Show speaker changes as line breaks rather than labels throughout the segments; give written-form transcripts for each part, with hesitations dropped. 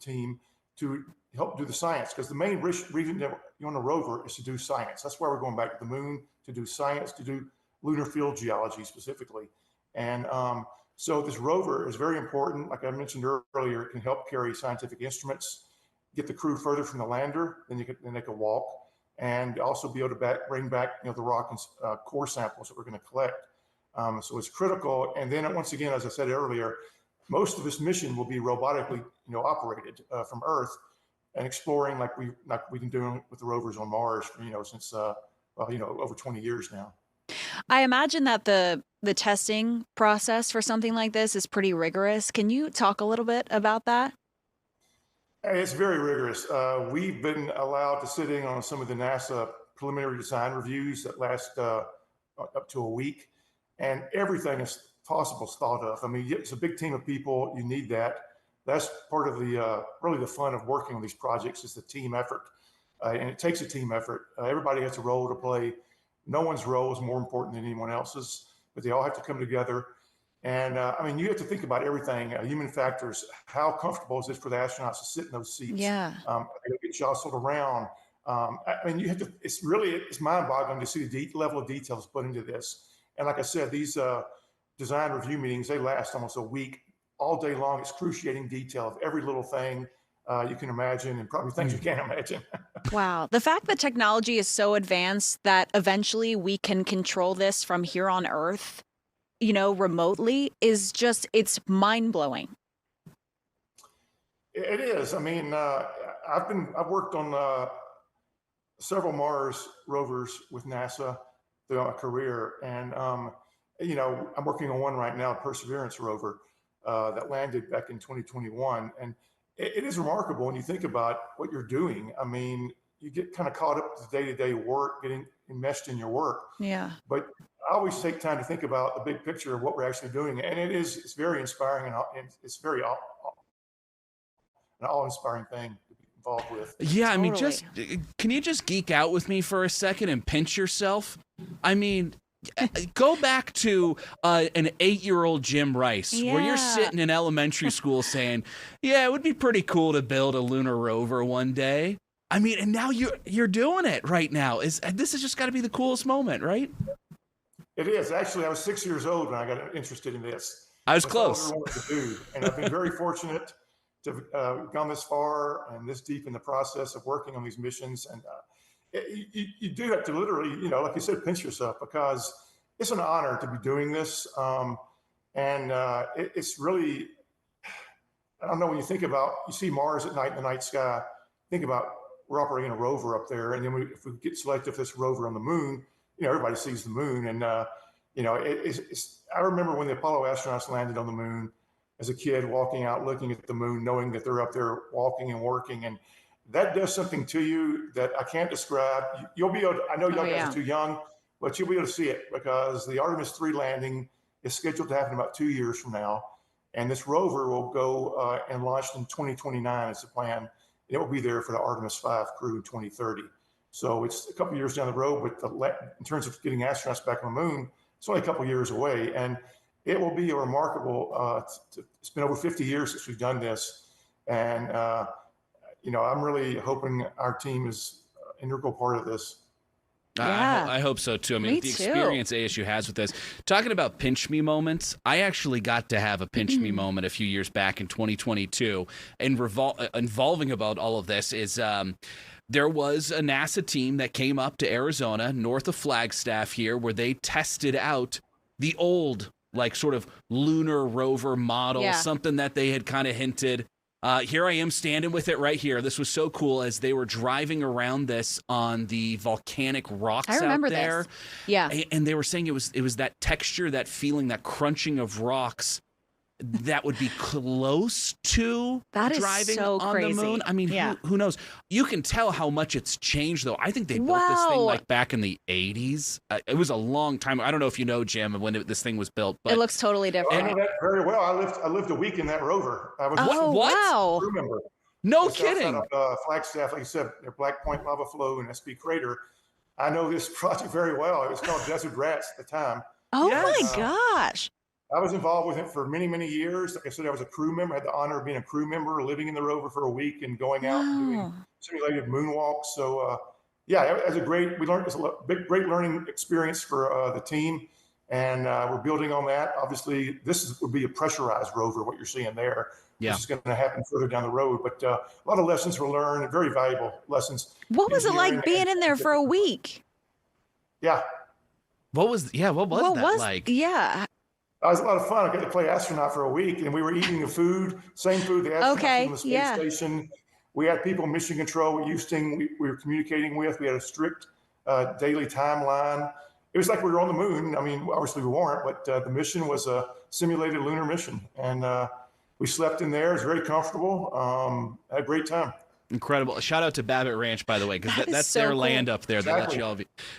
team to help do the science, because the main reason that you're on a rover is to do science. That's why we're going back to the moon, to do science, to do lunar field geology specifically. And so this rover is very important. Like I mentioned earlier, it can help carry scientific instruments, get the crew further from the lander, then they can walk, and also be able to bring back the rock and core samples that we're going to collect. So it's critical. And then once again, as I said earlier, most of this mission will be robotically operated from Earth and exploring like we've been doing with the rovers on Mars since over 20 years now.
I imagine that the testing process for something like this is pretty rigorous. Can you talk a little bit about that?
It's very rigorous. We've been allowed to sit in on some of the NASA preliminary design reviews that last up to a week, and everything is possible is thought of. I mean, it's a big team of people. You need that. That's part of the really the fun of working on these projects is the team effort, and it takes a team effort. Everybody has a role to play. No one's role is more important than anyone else's, but they all have to come together. And I mean, you have to think about everything, human factors. How comfortable is it for the astronauts to sit in those seats?
Yeah.
They get jostled around. I mean, you have to. It's mind-boggling to see the level of details put into this. And like I said, these design review meetings, they last almost a week, all day long, excruciating detail of every little thing you can imagine, and probably things you can't imagine.
Wow. The fact that technology is so advanced that eventually we can control this from here on Earth, remotely is just, it's mind-blowing.
It is. I mean, I've worked on several Mars rovers with NASA throughout my career, and I'm working on one right now, Perseverance rover, that landed back in 2021, and it is remarkable when you think about what you're doing. I mean, you get kind of caught up with day-to-day work, getting enmeshed in your work.
Yeah.
But I always take time to think about the big picture of what we're actually doing, and it's very inspiring, and it's very an awe-inspiring thing to be involved with.
Yeah,
Totally.
I mean, can you just geek out with me for a second and pinch yourself? I mean, go back to an 8-year-old Jim Rice, where you're sitting in elementary school saying, "Yeah, it would be pretty cool to build a lunar rover one day." I mean, and now you're doing it right now. This has just got to be the coolest moment, right?
It is. Actually, I was 6 years old when I got interested in this.
I was
That's all
close.
I wanted to do, and I've been very fortunate to have gone this far and this deep in the process of working on these missions. And you do have to literally, like you said, pinch yourself, because it's an honor to be doing this. It's really, I don't know, when you think about, you see Mars at night in the night sky, think about we're operating a rover up there. And then if we get selected for this rover on the moon, everybody sees the moon. And, I remember when the Apollo astronauts landed on the moon as a kid, walking out, looking at the moon, knowing that they're up there walking and working. And that does something to you that I can't describe. You'll be able to, I know y'all guys are too young, but you'll be able to see it, because the Artemis 3 landing is scheduled to happen about 2 years from now. And this rover will go and launch in 2029 is the plan. It will be there for the Artemis 5 crew in 2030. So it's a couple years down the road, but in terms of getting astronauts back on the moon, it's only a couple years away. And it will be a remarkable, it's been over 50 years since we've done this. And, I'm really hoping our team is an integral part of this.
Yeah.
I hope so too. I mean,
Me
the
too.
experience ASU has with this. Talking about pinch me moments, I actually got to have a pinch me moment a few years back in 2022, and involving about all of this is there was a NASA team that came up to Arizona, north of Flagstaff here, where they tested out the old, like, sort of lunar rover model, something that they had kind of hinted. Here I am standing with it right here. This was so cool as they were driving around this on the volcanic rocks out there.
This. Yeah.
And they were saying it was that texture, that feeling, that crunching of rocks that would be close to driving
so
on
crazy.
the moon. I mean, who knows? You can tell how much it's changed, though. I think they built this thing like back in the 80s. It was a long time. I don't know if you know, Jim, when this thing was built. But
it looks totally different.
I know that very well. I lived a week in that rover. I was
what?
Wow.
I remember.
No kidding.
Flagstaff, like you said, Black Point Lava Flow and SP Crater. I know this project very well. It was called Desert Rats at the time.
Oh my gosh.
I was involved with it for many, many years. Like I said, I was a crew member. I had the honor of being a crew member, living in the rover for a week and going out and doing
Wow.
simulated moonwalks. So, yeah, it was great learning experience for the team. And we're building on that. Obviously, would be a pressurized rover, what you're seeing there.
Yeah.
This is going to happen further down the road. But a lot of lessons were learned, very valuable lessons.
What was it like being in there for a week?
Yeah.
What was that like?
Yeah.
It was a lot of fun. I got to play astronaut for a week, and we were eating the same food the astronauts from the space station. We had people in mission control, Houston, we were communicating with. We had a strict daily timeline. It was like we were on the moon. I mean, obviously we weren't, but the mission was a simulated lunar mission. And we slept in there. It was very comfortable. Had a great time.
Incredible. Shout out to Babbitt Ranch, by the way, because that's
so
their
cool.
land up there.
Exactly.
That let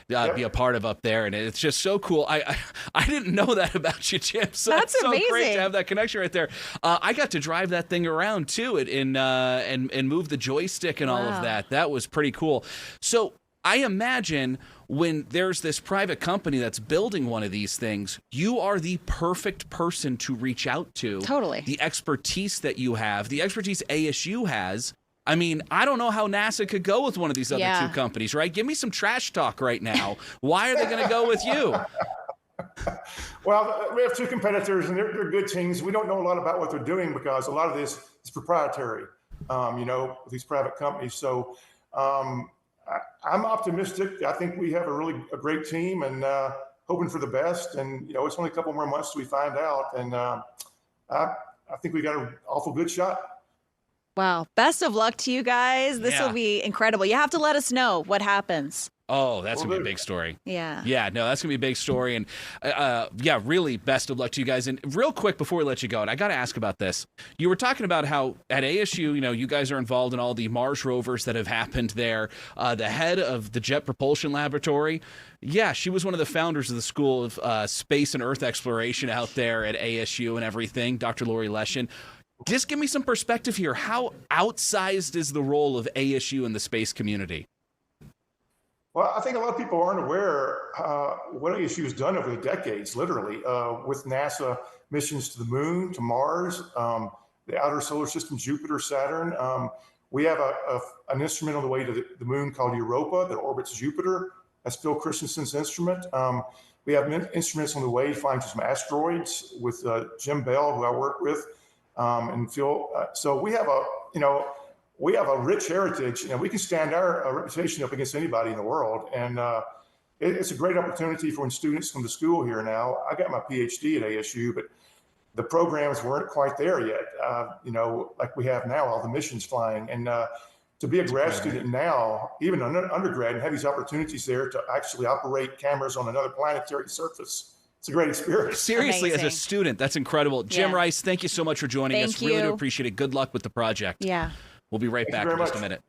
you all be a part of up there. And it's just so cool. I didn't know that about you, Jim. So
That's
it's so great
amazing.
to have that connection right there. I got to drive that thing around, too, and move the joystick and all of that. That was pretty cool. So I imagine when there's this private company that's building one of these things, you are the perfect person to reach out to.
Totally.
The expertise that you have, the expertise ASU has. I mean, I don't know how NASA could go with one of these other two companies, right? Give me some trash talk right now. Why are they going to go with you?
Well, we have two competitors, and they're good teams. We don't know a lot about what they're doing because a lot of this is proprietary, with these private companies. So I'm optimistic. I think we have a great team, and hoping for the best. And it's only a couple more months till we find out. And I think we got an awful good shot.
Wow. Best of luck to you guys. This will be incredible. You have to let us know what happens.
Oh, that's going to be a big story.
Yeah.
Yeah, no, that's going to be a big story. And really best of luck to you guys. And real quick before we let you go, and I got to ask about this. You were talking about how at ASU, you guys are involved in all the Mars rovers that have happened there. The head of the Jet Propulsion Laboratory, she was one of the founders of the School of Space and Earth Exploration out there at ASU and everything, Dr. Lori Leshin. Just give me some perspective here. How outsized is the role of ASU in the space community?
Well, I think a lot of people aren't aware what ASU has done over the decades, literally, with NASA missions to the moon, to Mars, the outer solar system, Jupiter, Saturn. We have an instrument on the way to the moon called Europa that orbits Jupiter. That's Phil Christensen's instrument. We have instruments on the way to find some asteroids with Jim Bell, who I work with. And Phil, so we have a rich heritage, and we can stand our reputation up against anybody in the world. And it's a great opportunity for when students come to school here now. I got my PhD at ASU, but the programs weren't quite there yet, like we have now, all the missions flying. And to be a grad student now, even an undergrad, and have these opportunities there to actually operate cameras on another planetary surface. It's a great experience.
Seriously,
Amazing.
as a student, that's incredible. Jim Rice, thank you so much for joining us.
Thank you.
Really do appreciate it. Good luck with the project.
Yeah.
We'll be right back in just a minute.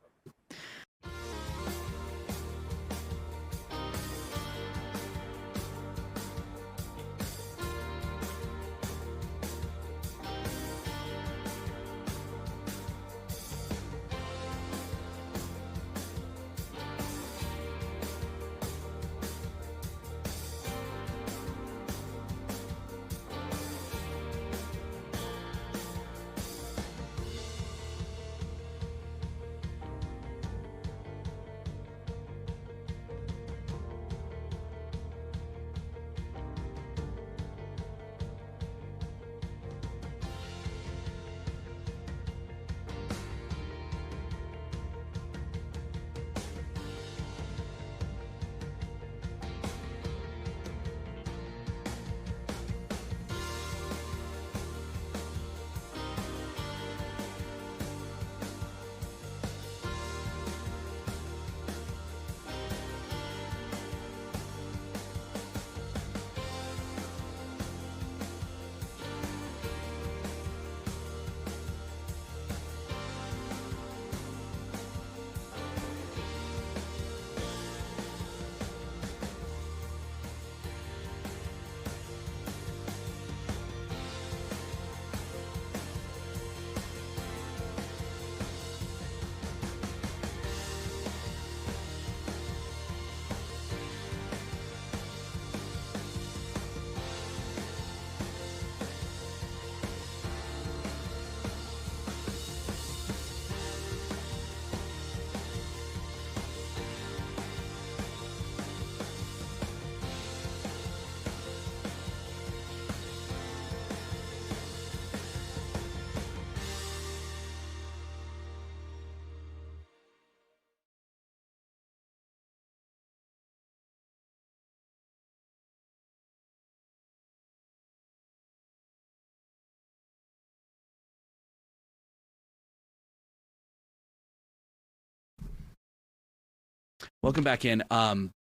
Welcome back in.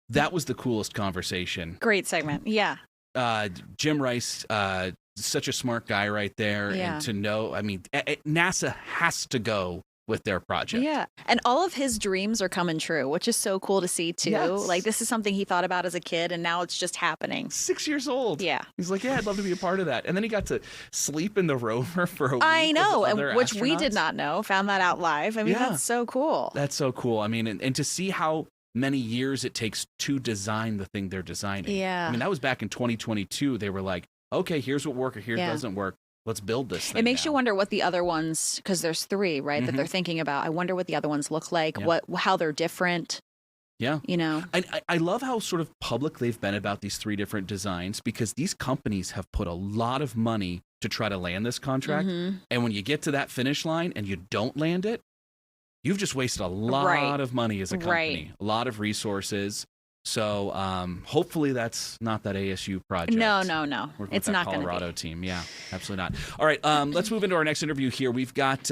That was the coolest conversation.
Great segment. Yeah.
Jim Rice, such a smart guy right there.
Yeah.
And to know, I mean, NASA has to go with their project.
Yeah. And all of his dreams are coming true, which is so cool to see too.
Yes.
Like this is something he thought about as a kid and now it's just happening.
6 years old.
Yeah.
He's like, yeah, I'd love to be a part of that. And then he got to sleep in the rover for a week.
I know,
with
and
other
which we did
astronauts.
not know. Found that out live. I mean,
Yeah.
that's so cool.
That's so cool. I mean, and to see how many years it takes to design the thing they're designing.
Yeah.
I mean, that was back in 2022. They were like, okay, here's what works, here doesn't work. Let's build this thing.
It makes
now.
you wonder what the other ones, because there's 3, right, that they're thinking about. I wonder what the other ones look like, how they're different.
Yeah.
You know?
I love how sort of public they've been about these 3 different designs, because these companies have put a lot of money to try to land this contract. And when you get to that finish line and you don't land it, you've just wasted a lot of money as a company, a lot of resources. So hopefully that's not that ASU project.
No.
It's not going to be. Colorado team. Yeah, absolutely not. All right, let's move into our next interview here. We've got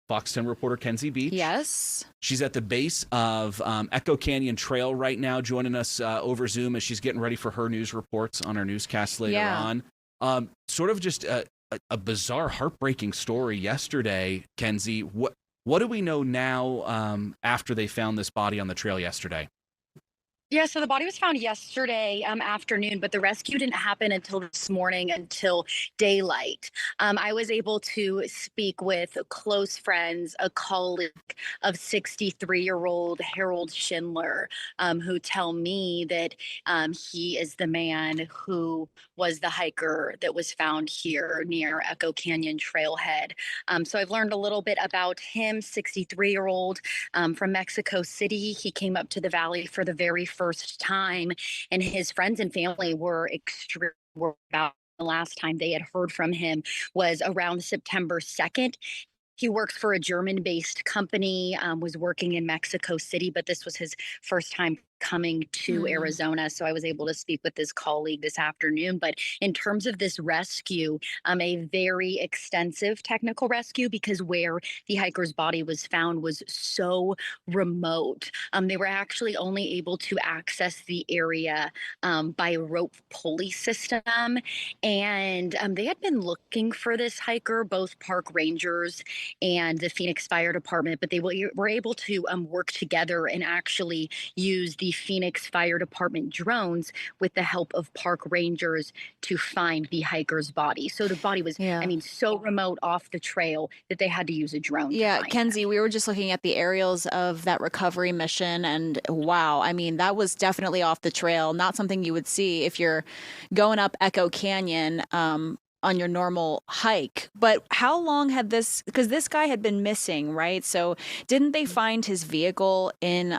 Fox 10 reporter Kenzie Beach.
Yes.
She's at the base of Echo Canyon Trail right now, joining us over Zoom as she's getting ready for her news reports on our newscast later on. Sort of just a bizarre, heartbreaking story yesterday, Kenzie. What do we know now after they found this body on the trail yesterday?
Yeah, so the body was found yesterday afternoon, but the rescue didn't happen until this morning, until daylight. I was able to speak with close friends, a colleague of 63-year-old Harold Schindler, who tell me that he is the man who was the hiker that was found here near Echo Canyon Trailhead. So I've learned a little bit about him, 63-year-old from Mexico City. He came up to the valley for the very first time, and his friends and family were extremely worried about the last time they had heard from him was around September 2nd. He works for a German-based company, was working in Mexico City, but this was his first time coming to Arizona. So I was able to speak with his colleague this afternoon. But in terms of this rescue, a very extensive technical rescue, because where the hiker's body was found was so remote. They were actually only able to access the area by a rope pulley system. And they had been looking for this hiker, both park rangers and the Phoenix Fire Department, but they were able to work together and actually use the Phoenix Fire Department drones with the help of park rangers to find the hiker's body. So the body was, I mean, so remote off the trail that they had to use a drone.
Yeah, Kenzie, we were just looking at the aerials of that recovery mission, and wow, I mean, that was definitely off the trail. Not something you would see if you're going up Echo Canyon on your normal hike. But how long had this, because this guy had been missing, right? So didn't they find his vehicle in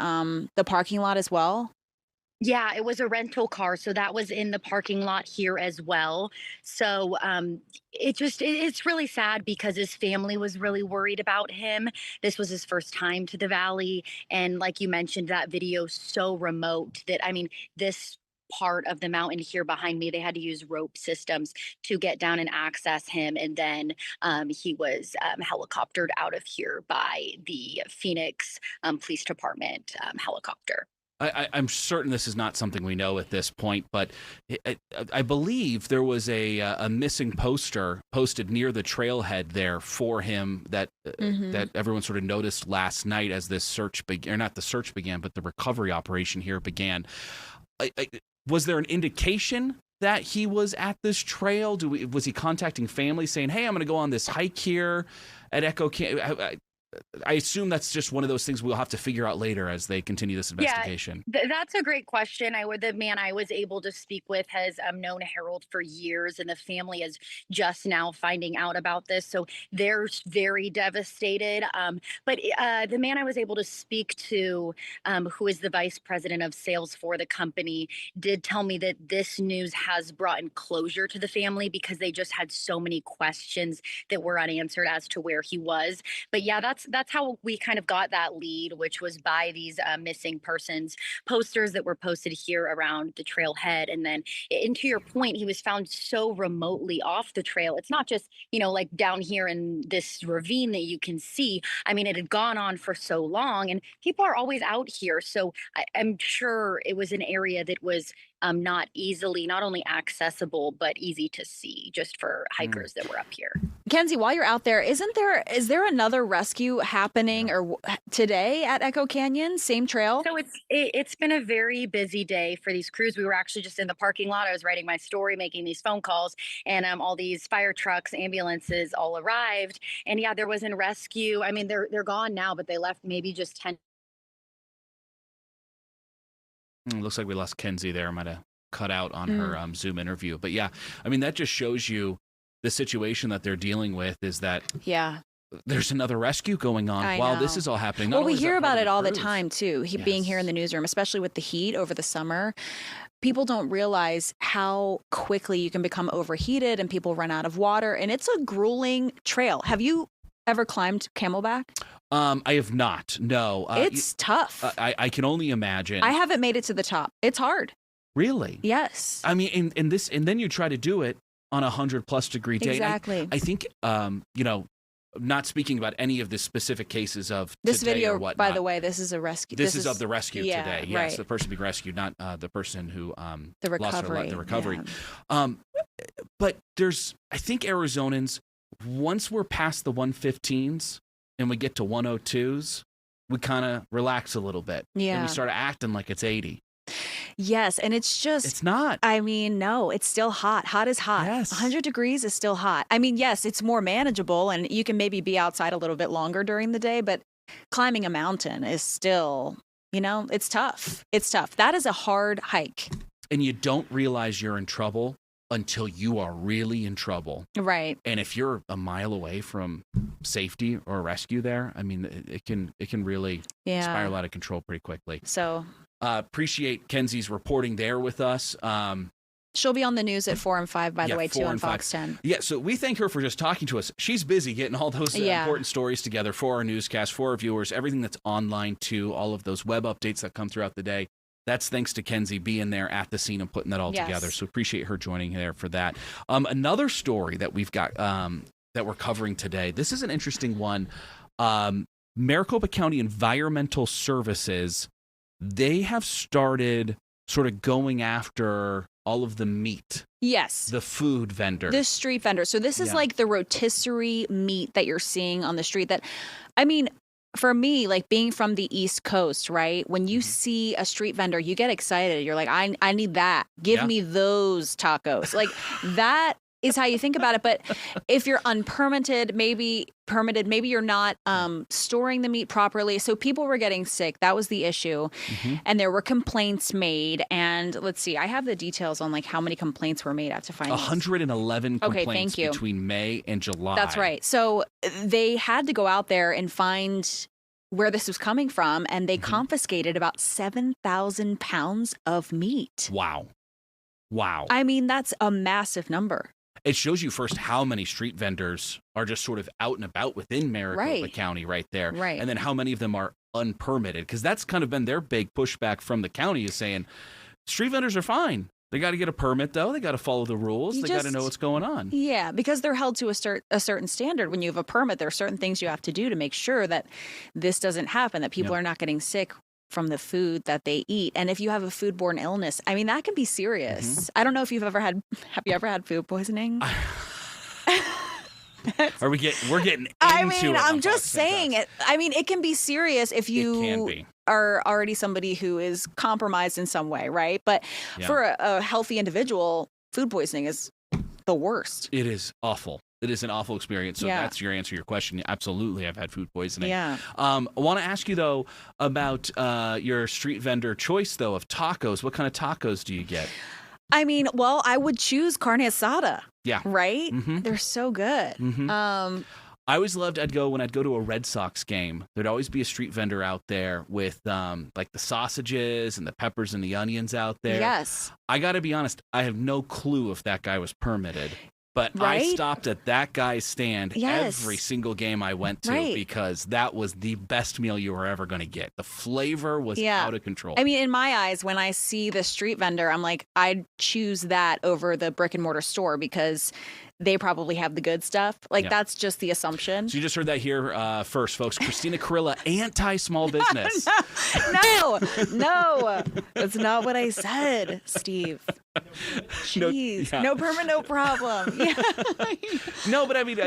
the parking lot as well?
Yeah, it was a rental car. So that was in the parking lot here as well. So it's really sad because his family was really worried about him. This was his first time to the valley. And like you mentioned, that video so remote that, I mean, this part of the mountain here behind me, they had to use rope systems to get down and access him. And then he was helicoptered out of here by the Phoenix Police Department helicopter.
I'm certain this is not something we know at this point, but I believe there was a missing poster posted near the trailhead there for him that that everyone sort of noticed last night as this search began, or not the search began, but the recovery operation here began. Was there an indication that he was at this trail? Was he contacting family saying, hey, I'm going to go on this hike here at Echo Canyon? I assume that's just one of those things we'll have to figure out later as they continue this investigation.
Yeah, that's a great question. The man I was able to speak with has known Harold for years, and the family is just now finding out about this. So they're very devastated. But the man I was able to speak to, who is the vice president of sales for the company, did tell me that this news has brought in closure to the family because they just had so many questions that were unanswered as to where he was. But yeah, that's that's how we kind of got that lead, which was by these missing persons posters that were posted here around the trailhead. And then, and to your point, he was found so remotely off the trail. It's not just, like down here in this ravine that you can see. I mean, it had gone on for so long, and people are always out here. So I'm sure it was an area that was not only accessible, but easy to see just for hikers that were up here.
Kenzie, while you're out there, is there another rescue happening today at Echo Canyon? Same trail?
So it's been a very busy day for these crews. We were actually just in the parking lot. I was writing my story, making these phone calls, and all these fire trucks, ambulances all arrived. And yeah, there was a rescue. I mean, they're gone now, but they left maybe just 10.
Looks like we lost Kenzie there. Might have cut out on her Zoom interview. But yeah, I mean, that just shows you the situation that they're dealing with is that there's another rescue going on while this is all happening.
Well, we hear about it all the time, too, being here in the newsroom, especially with the heat over the summer. People don't realize how quickly you can become overheated and people run out of water. And it's a grueling trail. Have you ever climbed Camelback?
I have not. No.
It's tough.
I can only imagine.
I haven't made it to the top. It's hard.
Really?
Yes.
I mean, and then you try to do it on 100+ degree day.
Exactly.
I think, not speaking about any of the specific cases of
this
today
video,
or whatnot.
by the way, this is a rescue.
This is of the rescue today. Yes,
right.
the person being rescued, not the person who
the recovery.
lost their life. The recovery. Yeah. But I think Arizonans, once we're past the 115s and we get to 102s, we kind of relax a little bit.
Yeah.
And we start acting like it's 80.
Yes, and it's
not.
I mean, no, it's still hot. Hot is hot.
Yes.
100 degrees is still hot. I mean, yes, it's more manageable and you can maybe be outside a little bit longer during the day, but climbing a mountain is still, it's tough. It's tough. That is a hard hike.
And you don't realize you're in trouble until you are really in trouble.
Right.
And if you're a mile away from safety or rescue there, I mean, it can really spiral out of control pretty quickly.
So
appreciate Kenzie's reporting there with us.
She'll be on the news at 4 and 5, by the way, too, on Fox 10.
Yeah, so we thank her for just talking to us. She's busy getting all those important stories together for our newscast, for our viewers, everything that's online, too, all of those web updates that come throughout the day. That's thanks to Kenzie being there at the scene and putting that all together. So appreciate her joining there for that. Another story that we've got that we're covering today, this is an interesting one. Maricopa County Environmental Services, they have started sort of going after all of the meat.
Yes.
The food vendors.
The street vendors. So this is like the rotisserie meat that you're seeing on the street that, I mean, for me, like being from the East Coast, right? When you see a street vendor, you get excited. You're like, I need that. Give me those tacos. Like that is how you think about it. But if you're unpermitted, maybe you're not storing the meat properly. So people were getting sick. That was the issue. And there were complaints made. And let's see, I have the details on like how many complaints were made. I have to find
111 complaints between May and July.
That's right. So they had to go out there and find where this was coming from. And they confiscated about 7,000 pounds of meat.
Wow.
I mean, that's a massive number.
It shows you first how many street vendors are just sort of out and about within Maricopa County right there.
Right.
And then how many of them are unpermitted. Because that's kind of been their big pushback from the county is saying, street vendors are fine. They got to get a permit, though. They got to follow the rules. They got to know what's going on.
Yeah, because they're held to a certain standard. When you have a permit, there are certain things you have to do to make sure that this doesn't happen, that people are not getting sick from the food that they eat. And if you have a foodborne illness, I mean, that can be serious. I don't know if have you ever had food poisoning?
We're getting into it.
I mean, I'm just saying it. I mean, it can be serious if you are already somebody who is compromised in some way, right? But for a healthy individual, food poisoning is the worst.
It is awful. It is an awful experience. So that's your answer to your question. Absolutely, I've had food poisoning.
Yeah.
I want to ask you, though, about your street vendor choice, though, of tacos. What kind of tacos do you get?
I mean, well, I would choose carne asada. Yeah. Right? They're so good.
I always loved, when I'd go to a Red Sox game, there'd always be a street vendor out there with like the sausages and the peppers and the onions out there.
Yes.
I got to be honest, I have no clue if that guy was permitted. But
Right?
I stopped at that guy's stand
Yes.
every single game I went to
Right.
because that was the best meal you were ever going to get. The flavor was out of control.
I mean, in my eyes, when I see the street vendor, I'm like, I'd choose that over the brick and mortar store because they probably have the good stuff. Like, that's just the assumption.
So you just heard that here first, folks. Christina Carilla, anti-small business.
No, that's not what I said, Steve. Jeez, no permit, no problem. Yeah.
No, but I mean,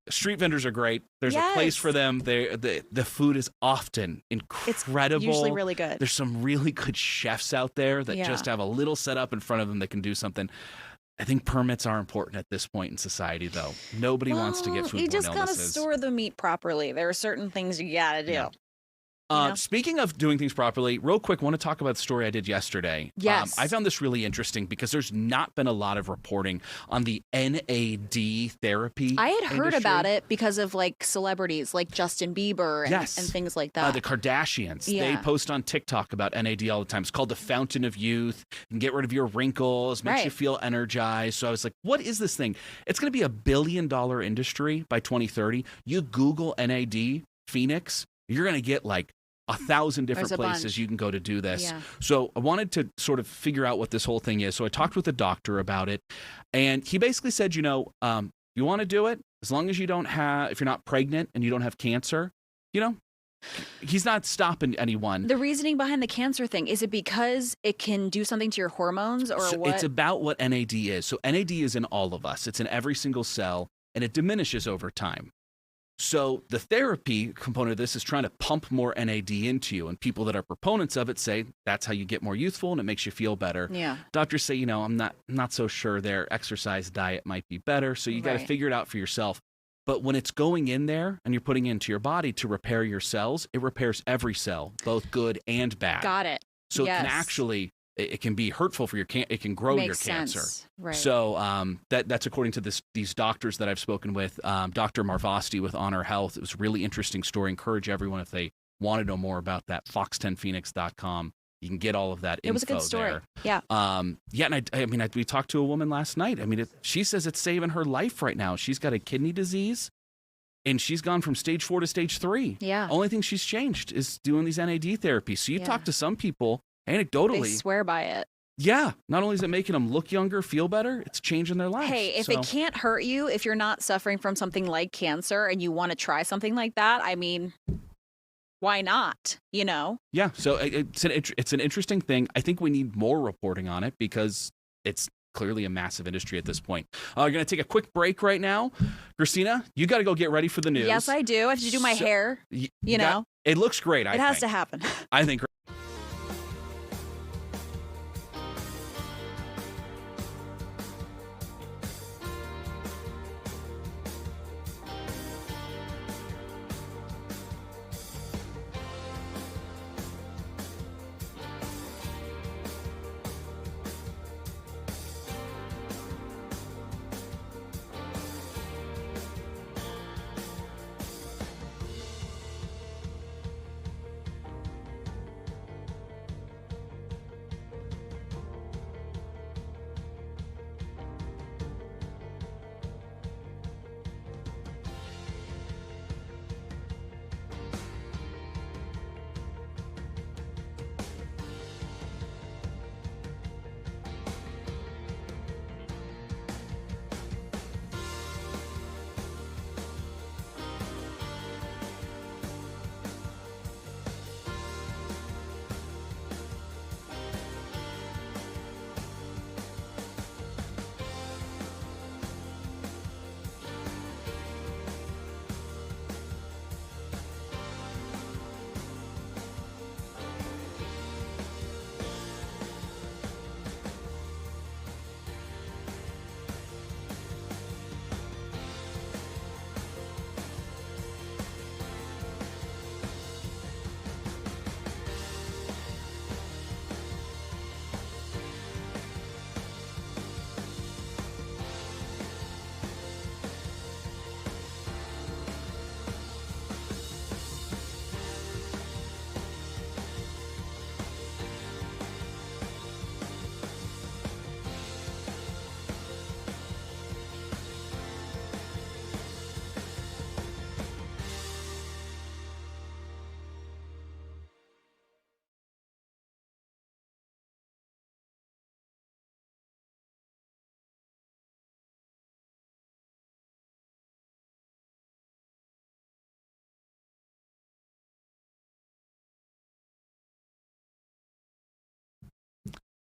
street vendors are great. There's a place for them. The food is often incredible.
It's usually really good.
There's some really good chefs out there that just have a little setup in front of them that can do something. I think permits are important at this point in society, though. Nobody wants to get foodborne illnesses.
You just gotta store the meat properly. There are certain things you gotta do.
Yeah. Speaking of doing things properly, real quick, I want to talk about the story I did yesterday.
Yes.
I found this really interesting because there's not been a lot of reporting on the NAD therapy.
I had heard
industry.
about it because of like celebrities like Justin Bieber and things like that.
The Kardashians. They post on TikTok about NAD all the time. It's called the Fountain of Youth. You can get rid of your wrinkles, makes you feel energized. So I was like, what is this thing? It's going to be $1 billion industry by 2030. You Google NAD Phoenix, you're going to get like 1,000 different places you can go to do this.
Yeah.
So I wanted to sort of figure out what this whole thing is. So I talked with a doctor about it, and he basically said, you want to do it as long as you don't have, if you're not pregnant and you don't have cancer, he's not stopping anyone.
The reasoning behind the cancer thing, is it because it can do something to your hormones or what?
It's about what NAD is. So NAD is in all of us. It's in every single cell, and it diminishes over time. So the therapy component of this is trying to pump more NAD into you. And people that are proponents of it say that's how you get more youthful and it makes you feel better.
Yeah.
Doctors say, I'm not so sure their exercise diet might be better. So you got to figure it out for yourself. But when it's going in there and you're putting it into your body to repair your cells, it repairs every cell, both good and bad.
Got it.
So it can actually, it can be hurtful for it can grow your cancer.
Right.
So that's according to these doctors that I've spoken with. Dr. Marvasti with Honor Health. It was a really interesting story. Encourage everyone, if they want to know more about that, fox10phoenix.com. You can get all of that info.
It was a good story.
There.
Yeah.
And we talked to a woman last night. I mean, she says it's saving her life right now. She's got a kidney disease, and she's gone from stage 4 to stage 3.
Yeah.
Only thing she's changed is doing these NAD therapies. So you talk to some people, anecdotally,
they swear by it.
Yeah. Not only is it making them look younger, feel better, it's changing their lives.
Hey, if it can't hurt you, if you're not suffering from something like cancer and you want to try something like that, I mean, why not?
Yeah. So it's an interesting thing. I think we need more reporting on it because it's clearly a massive industry at this point. We're going to take a quick break right now. Christina, you got to go get ready for the news.
Yes, I do. I have to do my hair.
It looks great.
It has to happen.
I think.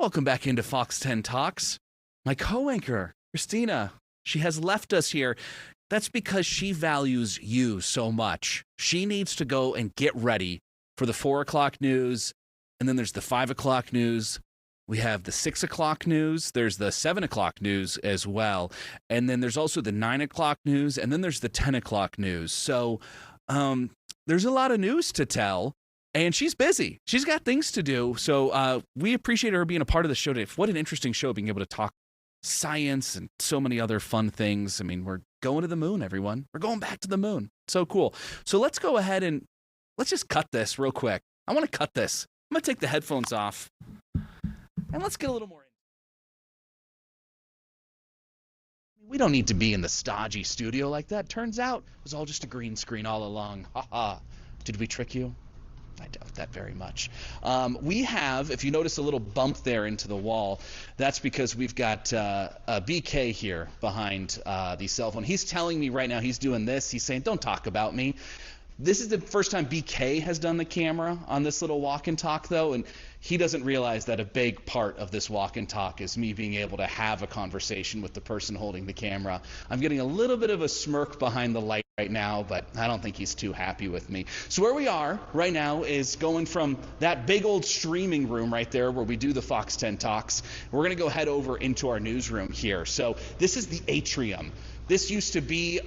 Welcome back into Fox 10 Talks. My co-anchor, Christina, she has left us here. That's because she values you so much. She needs to go and get ready for the 4 o'clock news. And then there's the 5 o'clock news. We have the 6 o'clock news. There's the 7 o'clock news as well. And then there's also the 9 o'clock news. And then there's the 10 o'clock news. So there's a lot of news to tell. And she's busy. She's got things to do. So we appreciate her being a part of the show today. What an interesting show, being able to talk science and so many other fun things. I mean, we're going to the moon, everyone. We're going back to the moon. So cool. So let's go ahead and let's just cut this real quick. I want to cut this. I'm going to take the headphones off. And let's get a little more in. We don't need to be in the stodgy studio like that. Turns out it was all just a green screen all along. Ha ha. Did we trick you? I doubt that very much. We have, if you notice a little bump there into the wall, that's because we've got a BK here behind the cell phone. He's telling me right now he's doing this. He's saying, don't talk about me. This is the first time BK has done the camera on this little walk and talk, though, and he doesn't realize that a big part of this walk and talk is me being able to have a conversation with the person holding the camera. I'm getting a little bit of a smirk behind the light right now, but I don't think he's too happy with me. So where we are right now is going from that big old streaming room right there where we do the Fox 10 Talks. We're going to go head over into our newsroom here. So this is the atrium. This used to be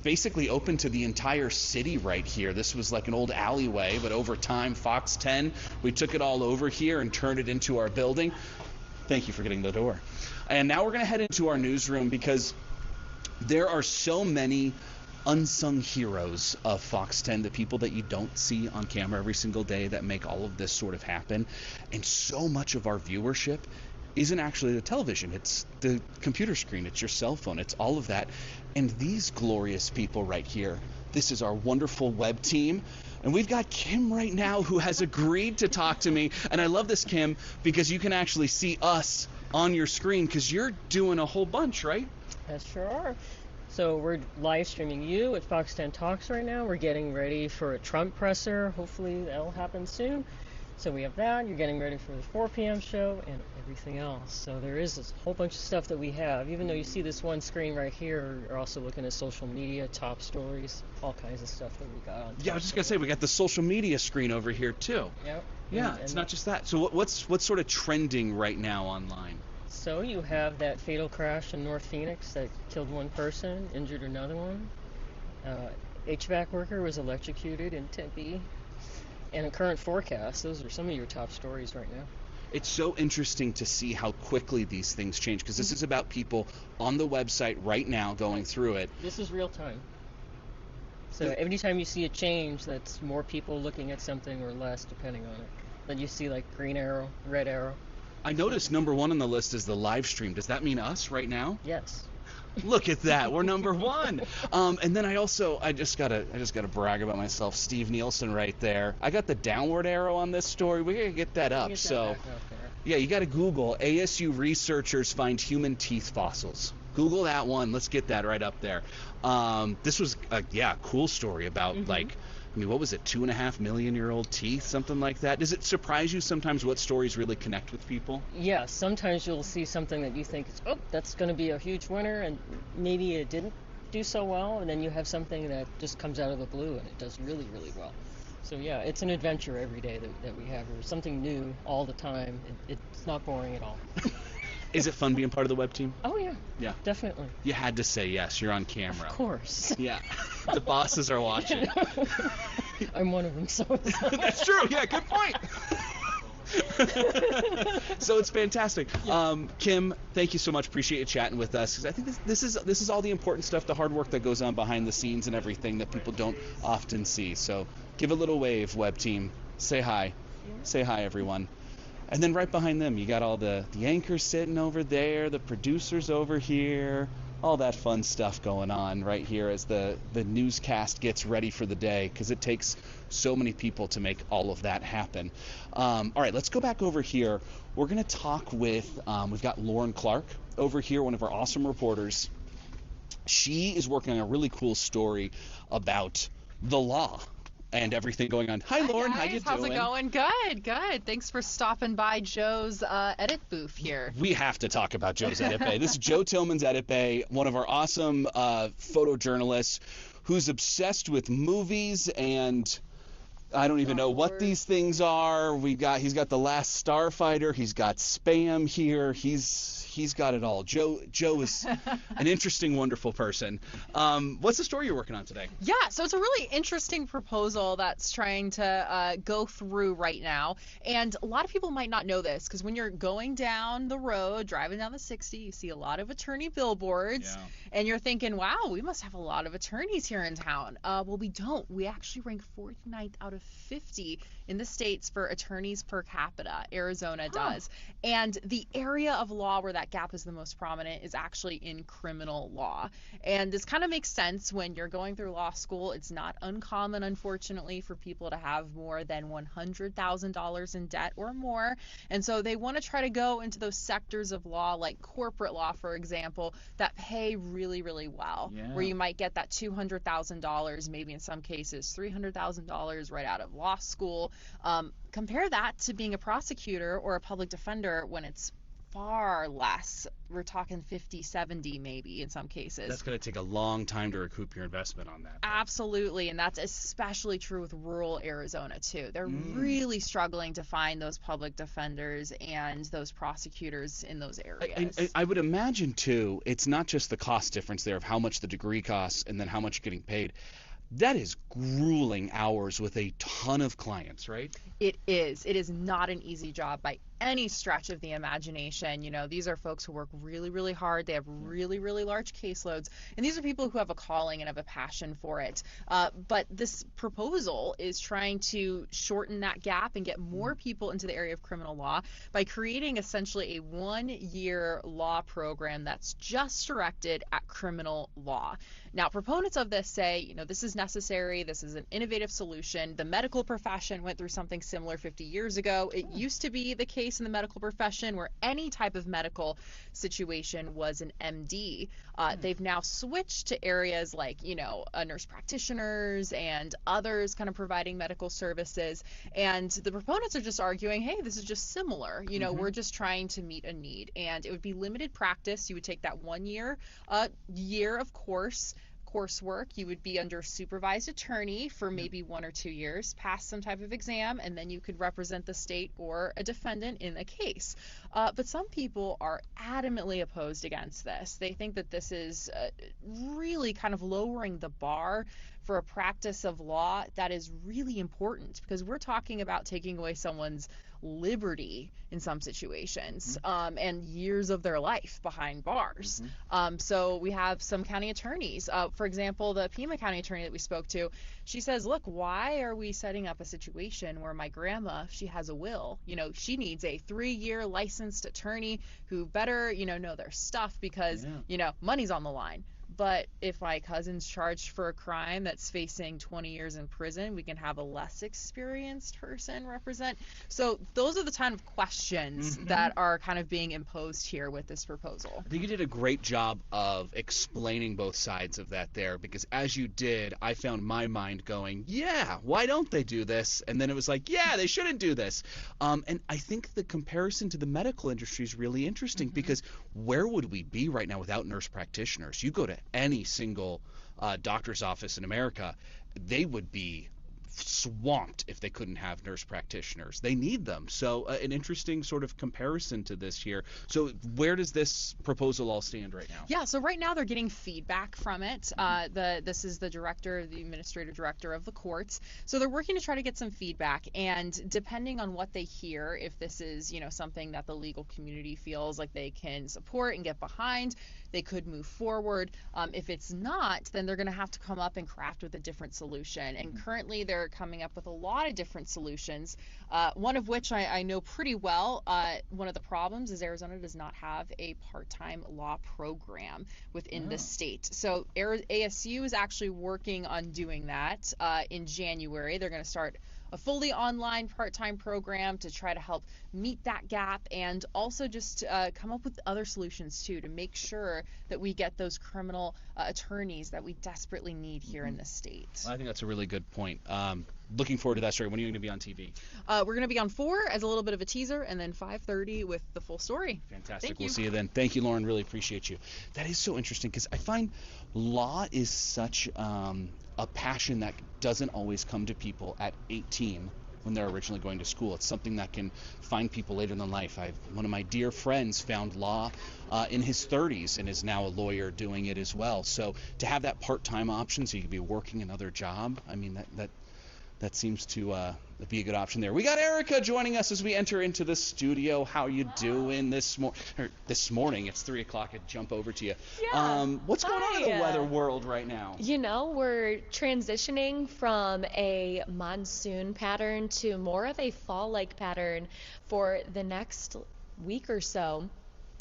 basically open to the entire city right here. This was like an old alleyway, but over time, Fox 10, we took it all over here and turned it into our building. Thank you for getting the door. And now we're going to head into our newsroom because there are so many unsung heroes of Fox 10, the people that you don't see on camera every single day that make all of this sort of happen. And so much of our viewership isn't actually the television. It's the computer screen. It's your cell phone. It's all of that. And these glorious people right here, this is our wonderful web team. And we've got Kim right now who has agreed to talk to me. And I love this, Kim, because you can actually see us on your screen because you're doing a whole bunch, right?
Yes, sure are. So we're live streaming you at Fox 10 Talks right now. We're getting ready for a Trump presser. Hopefully that'll happen soon. So we have that. You're getting ready for the 4 p.m. show and everything else. So there is a whole bunch of stuff that we have. Even though you see this one screen right here, you're also looking at social media, top stories, all kinds of stuff that we got on.
Yeah, I was just going to say, we got the social media screen over here too.
Yep.
Yeah, it's not just that. So what's sort of trending right now online?
So you have that fatal crash in North Phoenix that killed one person, injured another one. HVAC worker was electrocuted in Tempe. And a current forecast, those are some of your top stories right now.
It's so interesting to see how quickly these things change, because this is about people on the website right now going through it.
This is real time. So every time you see a change, that's more people looking at something or less, depending on it. Then you see like green arrow, red arrow.
I noticed number 1 on the list is the live stream. Does that mean us right now?
Yes.
Look at that, we're number 1. And then I just gotta brag about myself. Steve Nielsen right there. I got the downward arrow on this story. We gotta get that up. Yeah, you gotta Google ASU researchers find human teeth fossils. Google that one. Let's get that right up there. This was a cool story about what was it, 2.5 million-year-old teeth, something like that. Does it surprise you sometimes what stories really connect with people?
Yeah, sometimes you'll see something that you think, that's going to be a huge winner, and maybe it didn't do so well, and then you have something that just comes out of the blue, and it does really, really well. So yeah, it's an adventure every day that we have. There's something new all the time. It's not boring at all.
Is it fun being part of the web team?
Oh, yeah.
Yeah.
Definitely.
You had to say yes. You're on camera.
Of course.
Yeah. The bosses are watching.
I'm one of them, so.
That's true. Yeah, good point. So it's fantastic. Yeah. Kim, thank you so much. Appreciate you chatting with us, because I think this is all the important stuff, the hard work that goes on behind the scenes and everything that people don't often see. So give a little wave, web team. Say hi. Yeah. Say hi, everyone. And then right behind them, you got all the anchors sitting over there, the producers over here, all that fun stuff going on right here as the newscast gets ready for the day, because it takes so many people to make all of that happen. All right, let's go back over here. We're going to talk with, we've got Lauren Clark over here, one of our awesome reporters. She is working on a really cool story about the law. and everything going on. Hi, Lauren. How you doing?
How's it going? Good. Thanks for stopping by Joe's edit booth here.
We have to talk about Joe's Edit Bay. This is Joe Tillman's Edit Bay, one of our awesome photojournalists who's obsessed with movies, and I don't even know what these things are. He's got The Last Starfighter. He's got Spam here. He's got it all. Joe is an interesting, wonderful person. What's the story you're working on today?
Yeah, so it's a really interesting proposal that's trying to go through right now. And a lot of people might not know this because when you're going down the road, driving down the 60, you see a lot of attorney billboards.
Yeah.
And you're thinking, wow, we must have a lot of attorneys here in town. Well, we don't. We actually rank 49th out of 50 in the states for attorneys per capita. Arizona does. And the area of law where that gap is the most prominent is actually in criminal law. And this kind of makes sense when you're going through law school. It's not uncommon, unfortunately, for people to have more than $100,000 in debt or more. And so they want to try to go into those sectors of law, like corporate law, for example, that pay really, really well, where you might get that $200,000, maybe in some cases $300,000 right out of law school. Compare that to being a prosecutor or a public defender when it's far less. We're talking 50, 70 maybe in some cases.
That's going to take a long time to recoup your investment on that.
Absolutely, and that's especially true with rural Arizona too. They're really struggling to find those public defenders and those prosecutors in those areas.
I would imagine too, it's not just the cost difference there of how much the degree costs and then how much you're getting paid. That is grueling hours with a ton of clients, right?
It is. It is not an easy job by any stretch of the imagination. You know, these are folks who work really, really hard. They have really, really large caseloads. And these are people who have a calling and have a passion for it. But this proposal is trying to shorten that gap and get more people into the area of criminal law by creating essentially a 1-year law program that's just directed at criminal law. Now, proponents of this say, you know, this is necessary. This is an innovative solution. The medical profession went through something similar 50 years ago. It used to be the case in the medical profession where any type of medical situation was an MD. They've now switched to areas like, you know, nurse practitioners and others kind of providing medical services. And the proponents are just arguing, hey, this is just similar. You know, we're just trying to meet a need. And it would be limited practice. You would take that 1 year, year of coursework. You would be under supervised attorney for maybe 1 or 2 years, pass some type of exam, and then you could represent the state or a defendant in a case. But some people are adamantly opposed against this. They think that this is really kind of lowering the bar for a practice of law that is really important, because we're talking about taking away someone's liberty in some situations, and years of their life behind bars. So we have some county attorneys. For example, the Pima County attorney that we spoke to, she says, look, why are we setting up a situation where my grandma, she has a will, you know, she needs a 3-year licensed attorney who better, you know their stuff because, you know, money's on the line. But if my cousin's charged for a crime that's facing 20 years in prison, we can have a less experienced person represent. So those are the kind of questions that are kind of being imposed here with this proposal.
I think you did a great job of explaining both sides of that there, because as you did, I found my mind going, yeah, why don't they do this? And then it was like, yeah, they shouldn't do this. And I think the comparison to the medical industry is really interesting, because where would we be right now without nurse practitioners? You go to any single doctor's office in America, they would be swamped if they couldn't have nurse practitioners. They need them. So an interesting sort of comparison to this here. So where does this proposal all stand right now?
Yeah, so right now they're getting feedback from it. This is the administrative director of the courts. So they're working to try to get some feedback, and depending on what they hear, if this is, you know, something that the legal community feels like they can support and get behind, they could move forward. If it's not, then they're going to have to come up and craft with a different solution. And currently they're coming up with a lot of different solutions, one of which I know pretty well. One of the problems is Arizona does not have a part-time law program within the state. So ASU is actually working on doing that. In January, they're going to start a fully online part-time program to try to help meet that gap, and also just come up with other solutions too to make sure sure that we get those criminal attorneys that we desperately need here in this state.
Well, I think that's a really good point. Looking forward to that story. When are you going to be on TV?
We're going to be on 4 as a little bit of a teaser, and then 5:30 with the full story.
Fantastic. We'll see you then. Thank you, Lauren. Really appreciate you. That is so interesting because I find law is such a passion that doesn't always come to people at 18 when they're originally going to school. It's something that can find people later in life. One of my dear friends found law in his 30s and is now a lawyer doing it as well. So to have that part-time option so you can be working another job, I mean, that seems to be a good option there. We got Erica joining us as we enter into the studio. How you doing this morning? It's 3 o'clock. I'd jump over to you.
Yeah.
What's going on in the weather world right now?
You know, we're transitioning from a monsoon pattern to more of a fall-like pattern for the next week or so.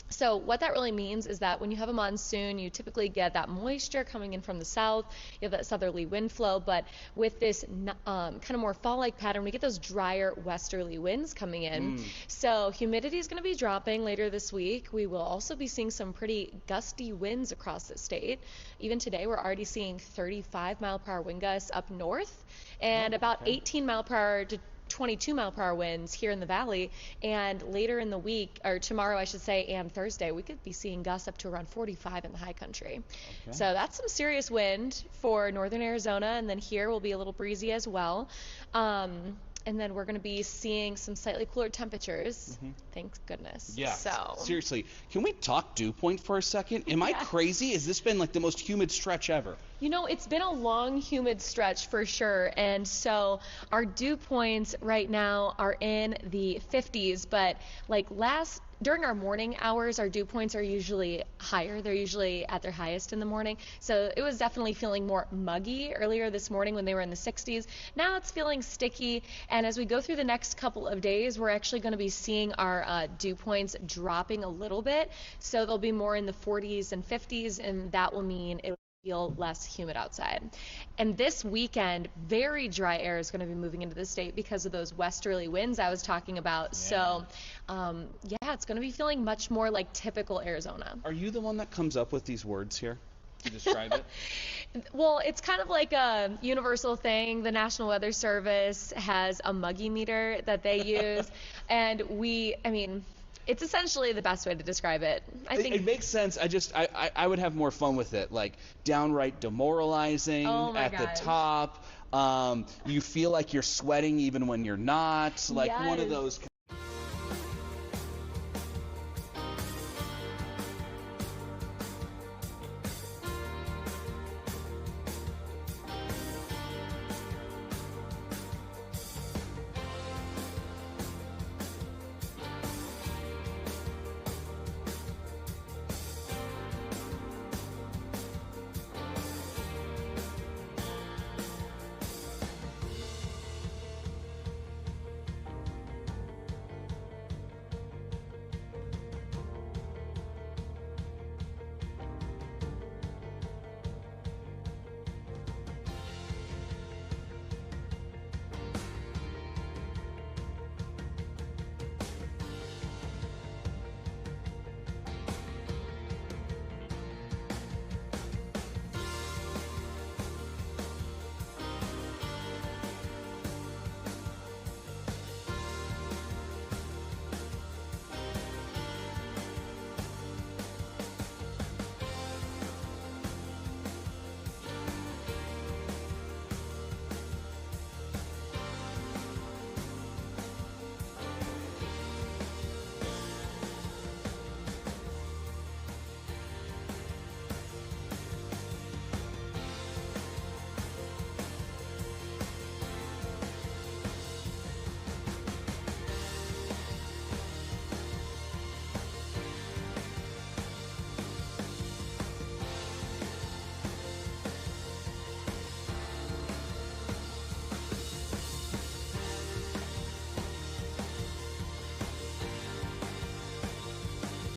So what that really means is that when you have a monsoon, you typically get that moisture coming in from the south, you have that southerly wind flow, but with this kind of more fall-like pattern, we get those drier westerly winds coming in. So humidity is going to be dropping later this week. We will also be seeing some pretty gusty winds across the state. Even today, we're already seeing 35 mile per hour wind gusts up north and about 18 mile per hour to 22 mile per hour winds here in the valley, and later in the week, or tomorrow I should say, and Thursday, we could be seeing gusts up to around 45 in the high country. Okay. So that's some serious wind for northern Arizona, and then here will be a little breezy as well. And then we're going to be seeing some slightly cooler temperatures. Thank goodness.
Yeah.
So
seriously, can we talk dew point for a second? Am I crazy? Has this been like the most humid stretch ever?
You know, it's been a long, humid stretch for sure. And so our dew points right now are in the 50s, but like during our morning hours, our dew points are usually higher. They're usually at their highest in the morning. So it was definitely feeling more muggy earlier this morning when they were in the 60s. Now it's feeling sticky. And as we go through the next couple of days, we're actually going to be seeing our dew points dropping a little bit. So they'll be more in the 40s and 50s, and that will mean it feel less humid outside. And this weekend, very dry air is going to be moving into the state because of those westerly winds I was talking about. So it's going to be feeling much more like typical Arizona.
Are you the one that comes up with these words here to describe it?
Well, it's kind of like a universal thing. The National Weather Service has a muggy meter that they use, and it's essentially the best way to describe it. I think
it makes sense. I would have more fun with it. Like downright demoralizing at the top. You feel like you're sweating even when you're not. Like one of those